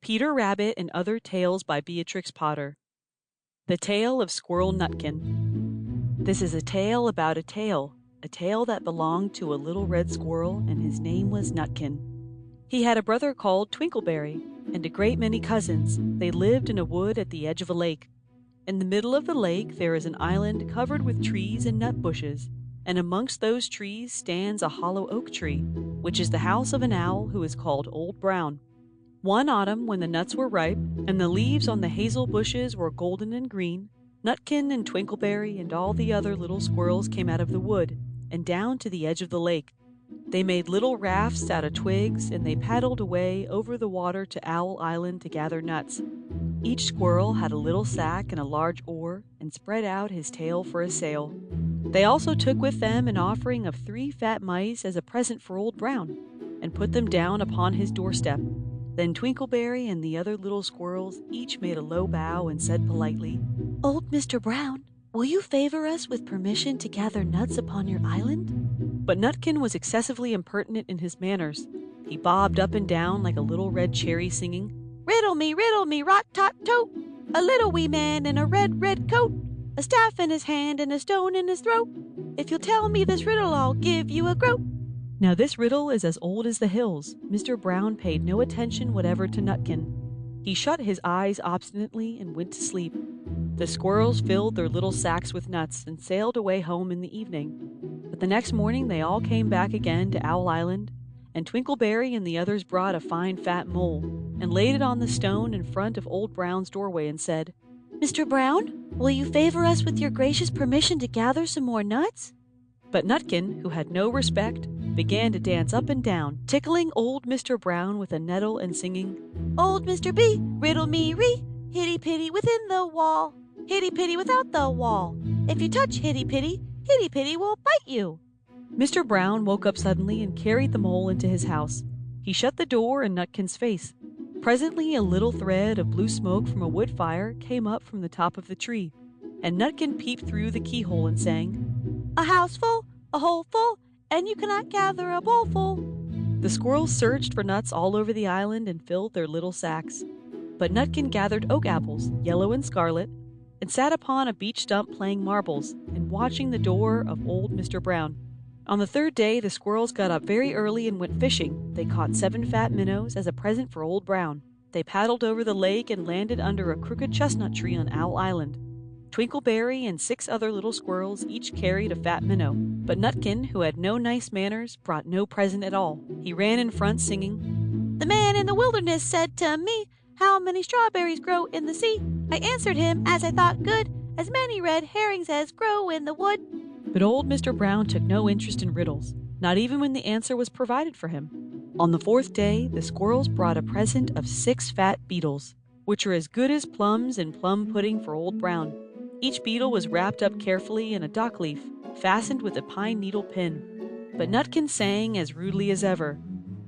Peter Rabbit and Other Tales by Beatrix Potter. The Tale of Squirrel Nutkin. This is a tale about a tale that belonged to a little red squirrel, and his name was Nutkin. He had a brother called Twinkleberry, and a great many cousins. They lived in a wood at the edge of a lake. In the middle of the lake there is an island covered with trees and nut bushes, and amongst those trees stands a hollow oak tree, which is the house of an owl who is called Old Brown. One autumn, when the nuts were ripe, and the leaves on the hazel bushes were golden and green, Nutkin and Twinkleberry and all the other little squirrels came out of the wood, and down to the edge of the lake. They made little rafts out of twigs, and they paddled away over the water to Owl Island to gather nuts. Each squirrel had a little sack and a large oar, and spread out his tail for a sail. They also took with them an offering of 3 fat mice as a present for Old Brown, and put them down upon his doorstep. Then Twinkleberry and the other little squirrels each made a low bow and said politely, "Old Mr. Brown, will you favor us with permission to gather nuts upon your island?" But Nutkin was excessively impertinent in his manners. He bobbed up and down like a little red cherry, singing, riddle me, rot-tot-tote, a little wee man in a red, red coat, a staff in his hand and a stone in his throat. If you'll tell me this riddle, I'll give you a groat." Now this riddle is as old as the hills. Mr. Brown paid no attention whatever to Nutkin. He shut his eyes obstinately and went to sleep. The squirrels filled their little sacks with nuts and sailed away home in the evening. But the next morning they all came back again to Owl Island, and Twinkleberry and the others brought a fine fat mole and laid it on the stone in front of Old Brown's doorway and said, "Mr. Brown, will you favor us with your gracious permission to gather some more nuts?" But Nutkin, who had no respect, began to dance up and down, tickling old Mr. Brown with a nettle and singing, "Old Mr. B, riddle me ree, hitty-pitty within the wall, hitty-pitty without the wall. If you touch hitty-pitty, hitty-pitty will bite you." Mr. Brown woke up suddenly and carried the mole into his house. He shut the door in Nutkin's face. Presently a little thread of blue smoke from a wood fire came up from the top of the tree, and Nutkin peeped through the keyhole and sang, "A house full, a hole full, and you cannot gather a bowlful." The squirrels searched for nuts all over the island and filled their little sacks. But Nutkin gathered oak apples, yellow and scarlet, and sat upon a beech stump playing marbles and watching the door of old Mr. Brown. On the 3rd day the squirrels got up very early and went fishing. They caught 7 fat minnows as a present for Old Brown. They paddled over the lake and landed under a crooked chestnut tree on Owl Island. Twinkleberry and 6 other little squirrels each carried a fat minnow, but Nutkin, who had no nice manners, brought no present at all. He ran in front singing, "The man in the wilderness said to me, 'How many strawberries grow in the sea?' I answered him, as I thought good, 'As many red herrings as grow in the wood.'" But old Mr. Brown took no interest in riddles, not even when the answer was provided for him. On the 4th day, the squirrels brought a present of 6 fat beetles, which were as good as plums and plum pudding for Old Brown. Each beetle was wrapped up carefully in a dock leaf, fastened with a pine needle pin. But Nutkin sang as rudely as ever,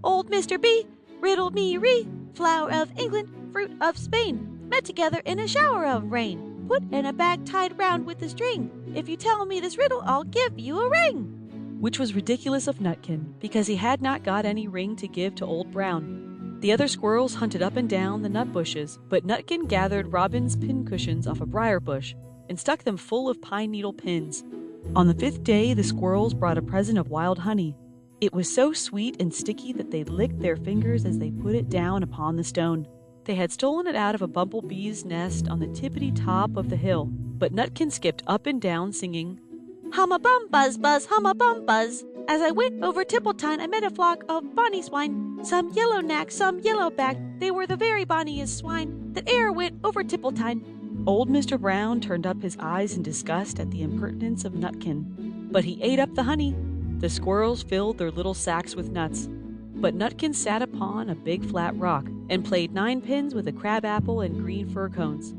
"Old Mr. B, riddle me ree, flower of England, fruit of Spain, met together in a shower of rain, put in a bag tied round with a string. If you tell me this riddle, I'll give you a ring." Which was ridiculous of Nutkin, because he had not got any ring to give to Old Brown. The other squirrels hunted up and down the nut bushes, but Nutkin gathered robin's pincushions off a briar bush and stuck them full of pine needle pins. On the 5th day the squirrels brought a present of wild honey. It was so sweet and sticky that they licked their fingers as they put it down upon the stone. They had stolen it out of a bumblebee's nest on the tippity-top of the hill, but Nutkin skipped up and down singing, "Hum-a-bum, buzz-buzz, hum-a-bum-buzz. As I went over Tippletine, I met a flock of bonny swine, some yellow-nacked, some yellow-backed. They were the very bonniest swine that e'er went over Tippletine." Old Mr. Brown turned up his eyes in disgust at the impertinence of Nutkin, but he ate up the honey. The squirrels filled their little sacks with nuts, but Nutkin sat upon a big flat rock and played 9 pins with a crab-apple and green fir cones.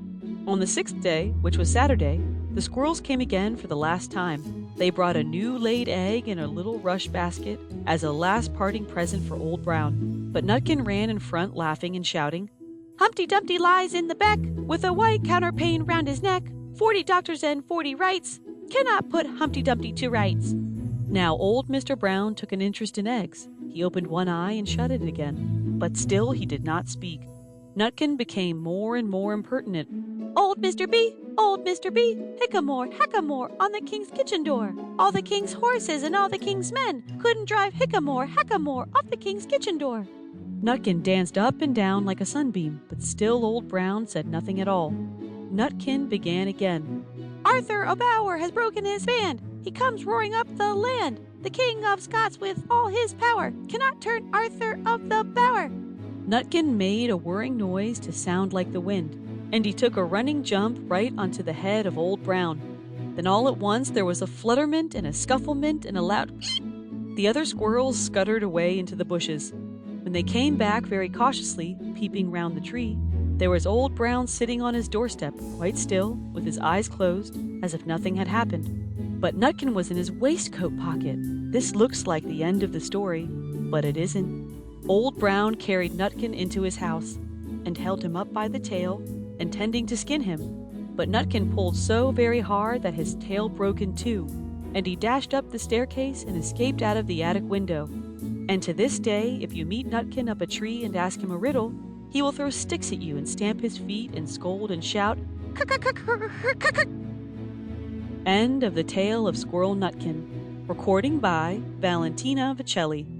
On the 6th day, which was Saturday, the squirrels came again for the last time. They brought a new laid egg in a little rush basket as a last parting present for Old Brown. But Nutkin ran in front laughing and shouting, "Humpty Dumpty lies in the back, with a white counterpane round his neck. 40 doctors and 40 wrights cannot put Humpty Dumpty to rights." Now old Mr. Brown took an interest in eggs. He opened one eye and shut it again, but still he did not speak. Nutkin became more and more impertinent. Old Mr. B, hickamore, hackamore, on the king's kitchen door. All the king's horses and all the king's men couldn't drive hickamore, hackamore, off the king's kitchen door. Nutkin danced up and down like a sunbeam, but still Old Brown said nothing at all. Nutkin began again. Arthur O'Bower has broken his band. He comes roaring up the land. The King of Scots with all his power cannot turn Arthur of the Bower. Nutkin made a whirring noise to sound like the wind, and he took a running jump right onto the head of Old Brown. Then all at once there was a flutterment and a scufflement and a loud The other squirrels scuttered away into the bushes. When they came back very cautiously, peeping round the tree, there was Old Brown sitting on his doorstep, quite still, with his eyes closed, as if nothing had happened. But Nutkin was in his waistcoat pocket. This looks like the end of the story, but it isn't. Old Brown carried Nutkin into his house and held him up by the tail, intending to skin him. But Nutkin pulled so very hard that his tail broke in two, and he dashed up the staircase and escaped out of the attic window. And to this day, if you meet Nutkin up a tree and ask him a riddle, he will throw sticks at you and stamp his feet and scold and shout, End of the Tale of Squirrel Nutkin. Recording by Valentina Vicelli.